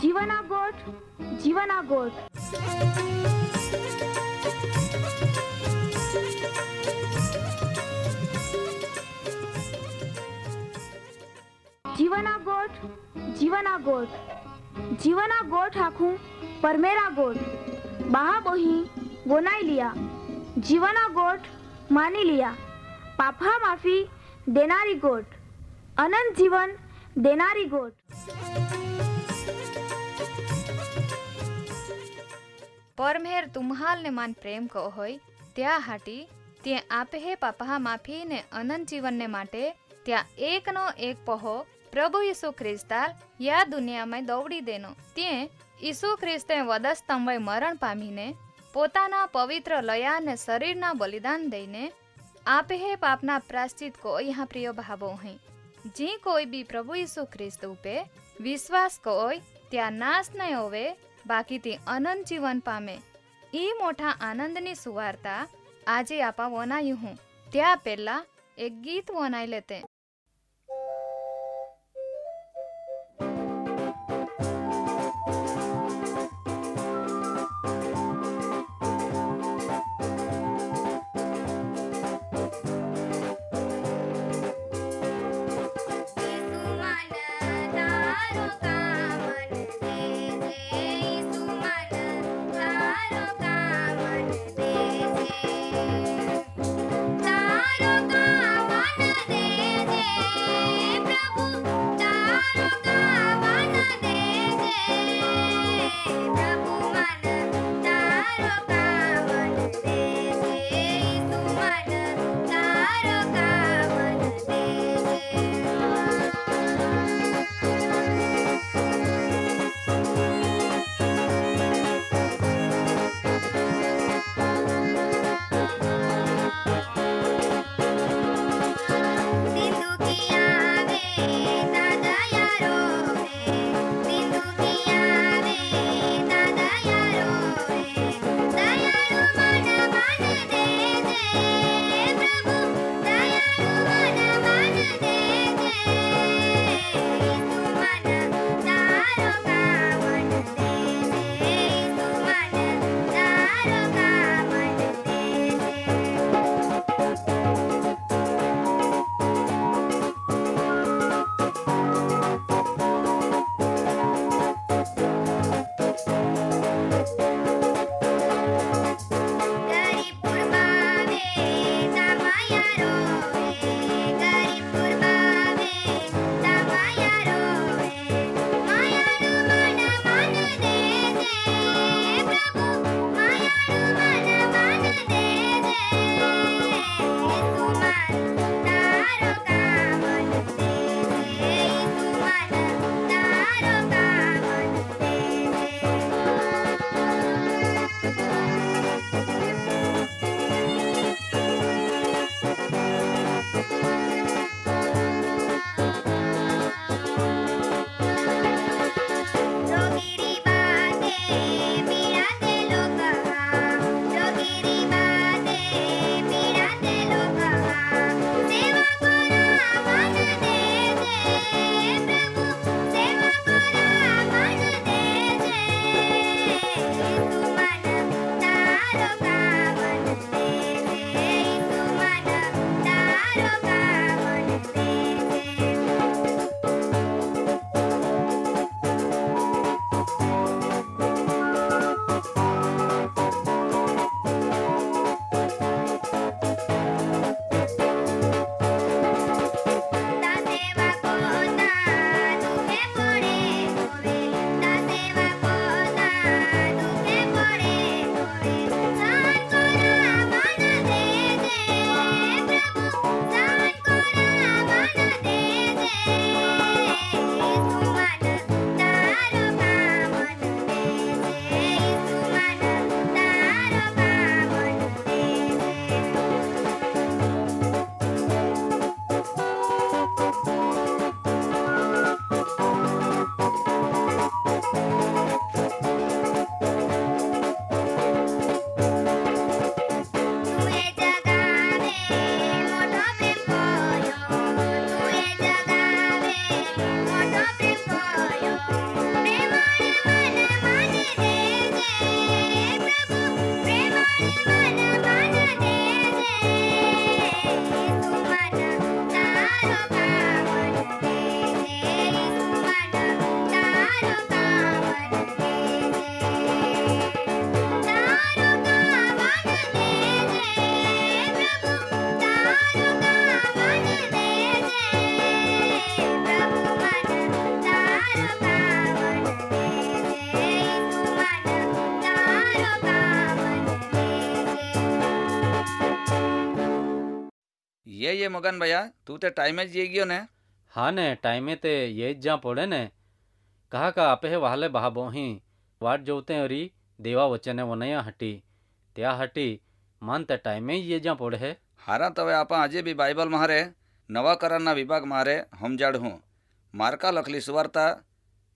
જીવના ગોઠ જીવના ગોઠ જીવના ગોઠ જીવના ગોઠ જીવના ગોઠ આખું પરમેરા ગોઠ બહા બોહી ગોનાઈ लिया जीवना गोठ मानी लिया पापा माफी देनारी गोठ अनंत जीवन देनारी गोठ। परमेर तुम्हाल ने मान प्रेम को होय त्या हाटी ते आपे हे पापा माफी ने अनंत जीवन ने माटे त्या एक नो एक पहो प्रभु यीशु ख्रिस्ताल या दुनिया में दौड़ी देनो ते यीशु ख्रिस्ते वधस्तंभे मरण पामीने પોતાના પવિત્ર લયા ને શરીરના બલિદાન દઈને આપે હે પાપના પ્રાશ્ચિત को यहाँ प्रिय भावो हैं जी कोई भी प्रभु यीशु ख्रिस्त पे विश्वास कोई त्या नाश नहीं होवे बाकी ती अनंत जीवन पामे ई मोठा आनंदनी सुवार्ता आजे आपा वनायु हूँ त्या पहला एक गीत वनाई लेते। तारो का मन दे ये मगन भैया तू ते टाइमे ज गयो ने। हाँ ने टाइमे ते ये जा पड़े ने कहा का आपे वाहले बहा बोही वाट जोते अरी देवा वचने वनया हटी त्या हटी मान ते टाइमे ये जा पड़े है। हारा तवे आप આજે બી બાઇબલ મારે નવા કરારના વિભાગ મારે સમજાડ હું માર્કા લખલી સુવાર્તા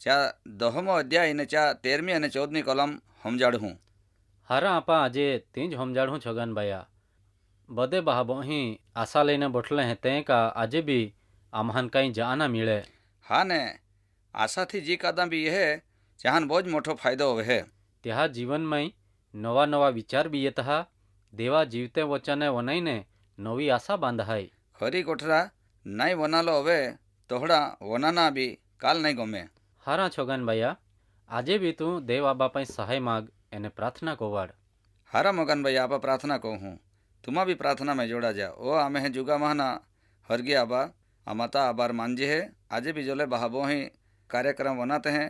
ચા 10મો અધ્યાય ને ચા 13મી અને 14મી કલમ સમજાડ હું। हारा आपा आजे तीज हमजाड़ू छगन भैया बदे बहा बोही आशा लेने बैठले हैं ते का आजे भी आमहन कहीं जाना मिले। हाँ ने आशाथी जी कदम भी यह चाहन बहुत मोटो फायदो होवे है। त्या जीवन में नवा नवा विचार भी ये तहा देवा जीवते वचने वनाई ने नवी आशा बांधाई। खरी कोठरा नहीं वनालो होवे तोहड़ा वनाना भी काल नहीं गमे। हारा छगन भैया आजे भी तू देव आबा पाई सहाय माग एने प्रार्थना कोवाड़। हारा मगन भाई आप प्रार्थना कहूँ तुमा भी प्रार्थना में जोड़ा जा ओ आमे है जुगा महना हरगे आबा अमाता आबार मांझे है आजे भी जोले बहाबो ही कार्यक्रम बनाते हैं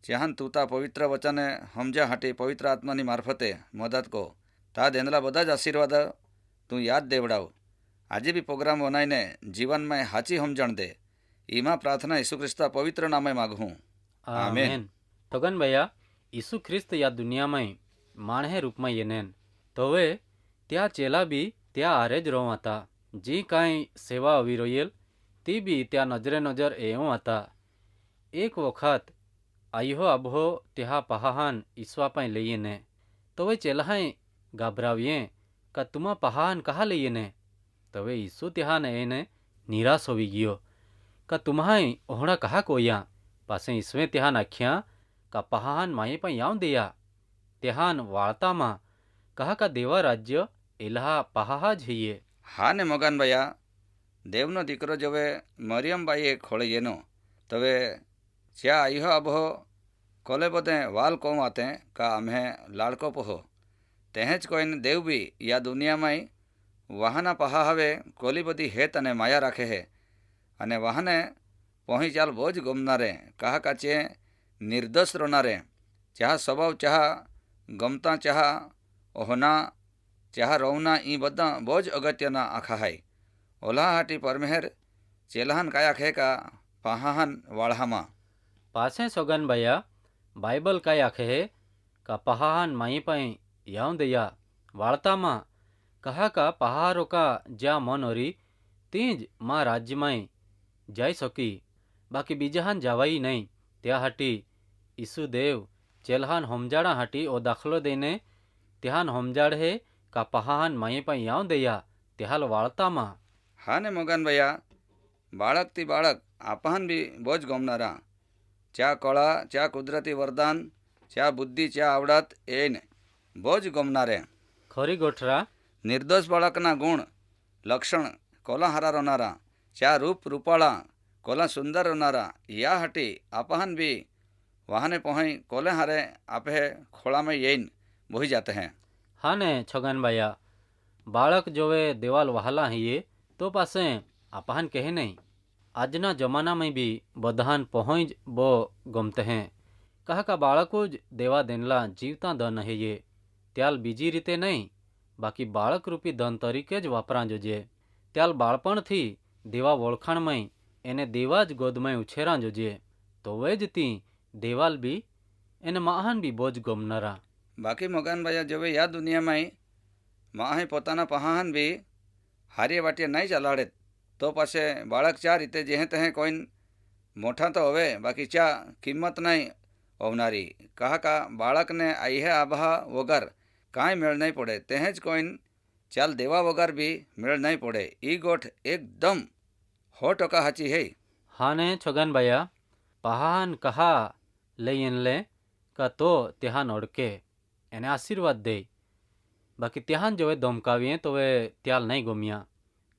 चाहन तूता पवित्र वचने हमजा हटी पवित्र आत्मानी मार्फते मदद को ता देंदला बदा ज आशीर्वाद तू याद देवड़ाव आजे भी प्रोग्राम बनाईने जीवन में हाची समझण दे ईमा प्रार्थना यीशु ख्रिस्ता पवित्र नामे मागूँ आमीन। तगन भैया यीशु ख्रिस्त या दुनिया में माणे रूप में येनेन तो वे त्या चेला भी त्या आरे ज रोवाता जी काई सेवा अवी रोयल ती भी त्या नजरे नजर एवं आता। एक वखत आइहो अबहो त्या पहाहान ईश्वा पाई लईए ने तो वे चेलाहाई घबराविए का तुमा पहाहान कहा लईए ने तो वे यीशु त्या ने एने निराश होवी गियो का तुम्हाई ओहड़ा कहा कोया पासे ईश्वे त्या आख्या का पहाहान माये पाई याव दिया त्याहान वार्ता मा कहा का देवा राज्य एलहा पहाहा जइए। हाँ ने मगन भैया देवनो दीकरो जवे मरियम बाई खोले येनो तवे क्या आइहो अबहो कोले बदे वाल को आते का अमें लाड़को पहो तेहेज कोइन देव भी या दुनिया में वहाना पहा हवे कोली बदी हेत अने माया राखे है अने वहाने पहुँच चाल बोझ गमनारे कहा का चे निर्दोष रोनारे चाह स्वभाव चाह गमता चाह ओहना चाह रोवना ई बदा बोझ अगत्यना आखा है ओला हाटी परमेहर चेलहन काया खे का पहाहन वाढ़ामा। पासे सोगन भैया बाइबल का आखे है का पहाहन माई पाई याव दिया वार्ता मा कहा का पहाड़ों का जा मन ओरी तीज माँ राज्य में जाई सकी बाकी बीजाहान जावाई नहीं त्या हटी ईसु देव चेलहान हमजाड़ा हटी ओ दाखलो देने त्याहान हमजाड़ है का पहाहान माये पाई याव दिया त्याहाल वार्ता मा। हाँ ने मगन भैया बाळक ती बाळक आपहन भी बोझ गमनारा च्या कला च्या कुदरती वरदान च्या बुद्धि च्या आवड़त एन बोझ गमनारे खरी गोठरा निर्दोष बाळकना गुण लक्षण कोला हारा रोनारा च्या रूप रूपाळा कोला सुंदर रोनारा या हटी आपहन भी वहाने पहुँच कोले हारे आपे खोला में येन बोही जाते हैं। हाँ ने छगन भैया बालक जोवे देवाल वहाला है ये तो पासे आपहन कहे नहीं आजना जमाना में भी बधान पहुँच बो गमते हैं कहा का बाळको ज देवा देनला जीवता दन है ये त्याल बीजी रीते नहीं बाकी बाळक रूपी धन तरीके ज वापरा जोजे त्याल बाळपण थी देवा वोळखाण में एने देवा ज गोद में उछेरा जोजे तो वे ज ती देवाल भी एने महान भी बोझ गमनारा। बाकी मगन भैया जो या दुनिया में माहे पोताना पहाहन भी हारिये वाटिये नहीं चलाड़े तो पासे बाळक चा रीते जेहे तहे कोई मोटा तो होवे बाकी चा किंमत नहीं होवनारी कहा का बाळक ने आई है आबहा वगर कांई मेल नहीं पड़े तेहेज कोइन चाल देवा वगर भी मेल नहीं पड़े ई गोठ एकदम 100% हाची है। हाँ ने छगन भैया पहान कहा लईन ले का तो त्याहान ओढ़के एने आशीर्वाद दे बाकी त्याहान जो वे दमकाविए तो वे त्याल नहीं गुमिया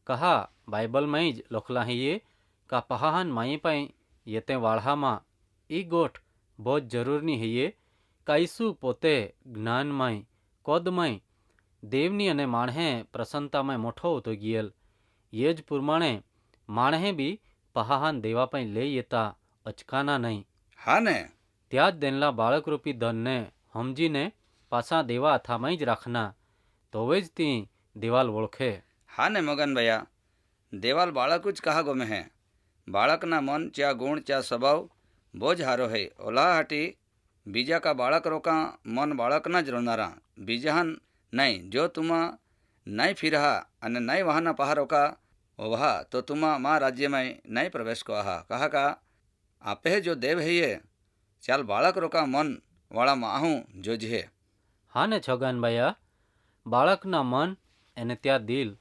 कहा बाइबल में ज लोखला है ये का पहान माई पाई येते वाढ़ा मा ई गोठ बहुत जरूर नहीं है ये का ईसु पोते ज्ञान में कोद में देवनी अने माणे प्रसन्नता में मोठो तो गियल ये ज पुरमाणे माणे भी पहान देवा पाई ले येता अचकाना नहीं। हाँ ने त्याज देनला बाळक रूपी धन ने हमजी ने पासा देवा था में ज राखना तो वे ज ती देवाल ओळखे। हाँ ने मगन भैया देवाल बाळक ज कहा गमे है। बाळकना मन च्या गुण च्या स्वभाव बोज हारो है। ओला हाटी बीजा का बाळक रोका मन बाळकना ज रोनारा बीजाहन नहीं। जो तुमा नहीं फिरहा अने नहीं वहाना पहा रोका ओहा तो तुमा माँ राज्य में नहीं प्रवेश को आहा। कहा का आपे जो देव है ये चाल बाळक रोका मन वाला माहू जोजे। હા ને છગનભાઈ, બાળકના મન અને ત્યાં દિલ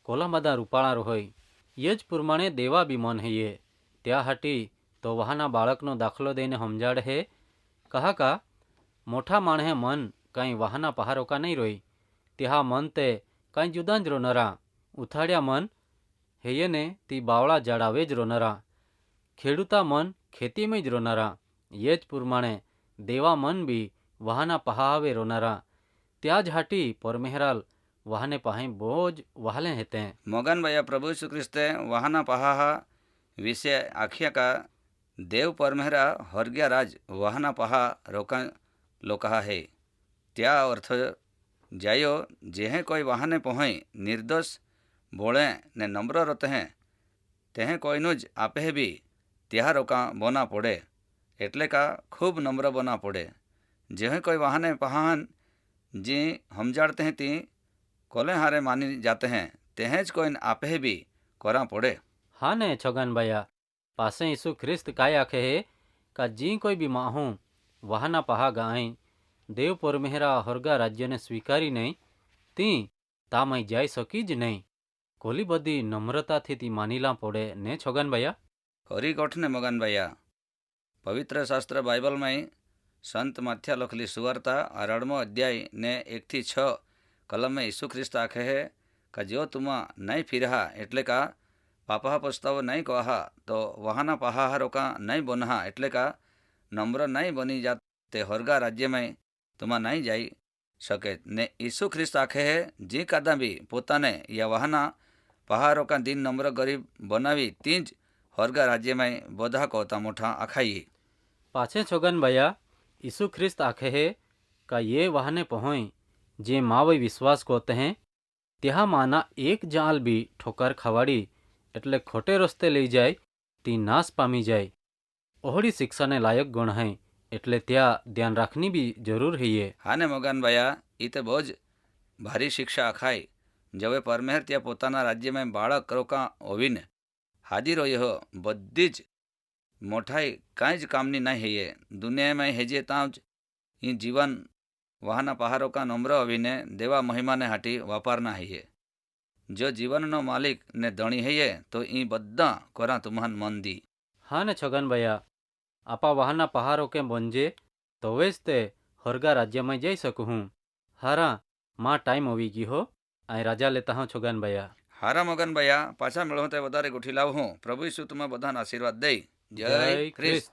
કોલા બધા રૂપાળા હોય એ જ પ્રમાણે દેવા બી મન હૈયે ત્યાં હાટી તો વહાના બાળકનો દાખલો દઈને સમજાડે હે। કહા કા મોઠા માણહે મન કાંઈ વહાના પહારો કા નહીં રોઈ ત્યાં મન તે કાંઈ જુદા જ રોનરા ઉથાડ્યા મન હૈયે ને તી બાવળા જાડાવે જ રોનરા ખેડૂતા મન ખેતીમાં જ રોનરા એ જ પ્રમાણે દેવા મન બી વહાના પહાવે રોનારા ત્યાં જ હાટી પરમેહરાલ વહાને પાહે બોજ વહાલે हेते। मगन भैया प्रभु यीशु ख्रिस्ते वहाना पहा विषय आखिया का देव परमेहरा हरग्या राज वहाना पहा रोका लोकहा है। त्या अर्थ जायो जेहे कोई वहाने पहुँच निर्दोष बोले ने नम्र रहते हैं तेहे कोईनु ज आपे भी त्या रोका बोना पड़े एटले का खूब नम्र बना पड़े। जेहे कोई वहाने पहान जी हमजाड़ते हैं ती कोले हारे मानी जाते हैं तेहेज कोई आपे भी कोरा पड़े। हाँ ने छगनभाई, पासे यीशु ख्रिस्त काय आखे है का जी कोई भी माहू वहाना पहा गाई देव परमेहरा हरगा राज्य ने स्वीकारी नहीं ती तामई जाई सकी ज नहीं। कोली बदी नम्रता थी ती मानीला पड़े ने छगनभाई। हरी गोठ ने मगन भैया पवित्र शास्त्र बाइबल में संत माथ्या लखली सुवार्ता 18मो अध्याय ने 1-6 कलम में यीशु ख्रिस्त आखे है का जो तुमा नहीं फिरहा एटले का पापा पछतावो नहीं कहा तो वहाना पहाहारो का नहीं बनहा एटले का नम्र नहीं बनी जाते हरगा राज्य में तुमा नहीं जाई सके ने यीशु ख्रिस्त आखे है जी कादा भी पोताने या वहाना पहाहारो का दिन नम्र गरीब बनावी तीज हरगा राज्य में बोधा कोता मोठा आखाई। पाछे छगनभाई यीशु ख्रिस्त आखे है का ये वहाने पहुँच जे मावे विश्वास कोते हैं त्या माना एक जाल भी ठोकर खवाड़ी एटले खोटे रस्ते लई जाए ती नाश पामी जाए ओहड़ी शिक्षा ने लायक गुण है एटले त्या ध्यान राखनी भी जरूर है ये। हाँ ने मगन भैया इते बोज भारी शिक्षा आखाई जवे परमेहर त्या पोताना राज्य में बाळक रोका होवीने हाजिर हो बद्दी ज मोठाई कांई ज कामनी नहीं है ये दुनिया में हेजे तांज ई जीवन वहाना पहाड़ों का नम्र अभिने देवा महिमा ने हाटी वापारना है ये जो जीवन नो मालिक ने धणी है ये तो ई बद्दा कोरा तुम्हान मन दी। हाँ ने छगन भैया आपा वहाना पहाड़ों के बंजे तो वेज ते हरगा राज्य में जई सकूँ हूँ। हारा माँ टाइम होवी की हो आई राजा लेता हूँ छगन भैया। हारा मगन भैया पाछा मिलो ते वधारे गुठी लाव हूँ। प्रभु यीशु तुम्हें बधान आशीर्वाद दे। जय ख्रिस्त।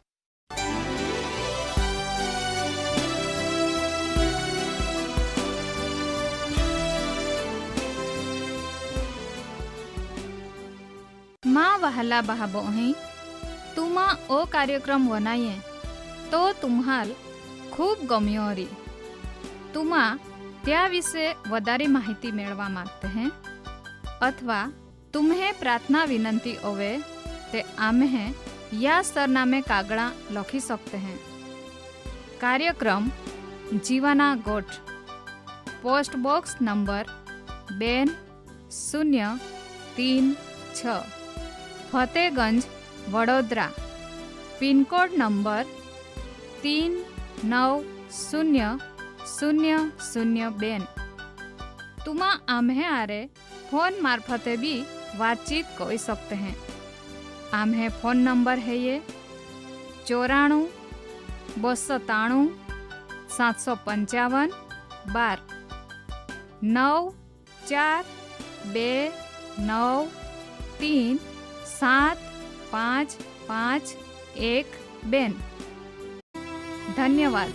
माँ वहला बहाबो અહીં तुमा ओ कार्यक्रम वनाये तो तुम्हाल खूब गम्यो री। तुमा त्या विषे वधारे माहिती मेळवा मागते हैं अथवा तुम्हें प्रार्थना विनंती होवे ते आम्हे या सरनामे कागड़ा लखी सकते हैं। कार्यक्रम जीवाना गोठ, post box number 2036 Fatehganj Vadodara, pin code number 390002। तुमा आम्हे आरे फोन मार्फते भी बातचीत कर सकते हैं। आम्हे फोन नंबर है ये 94 293 755 12 9429375512। धन्यवाद।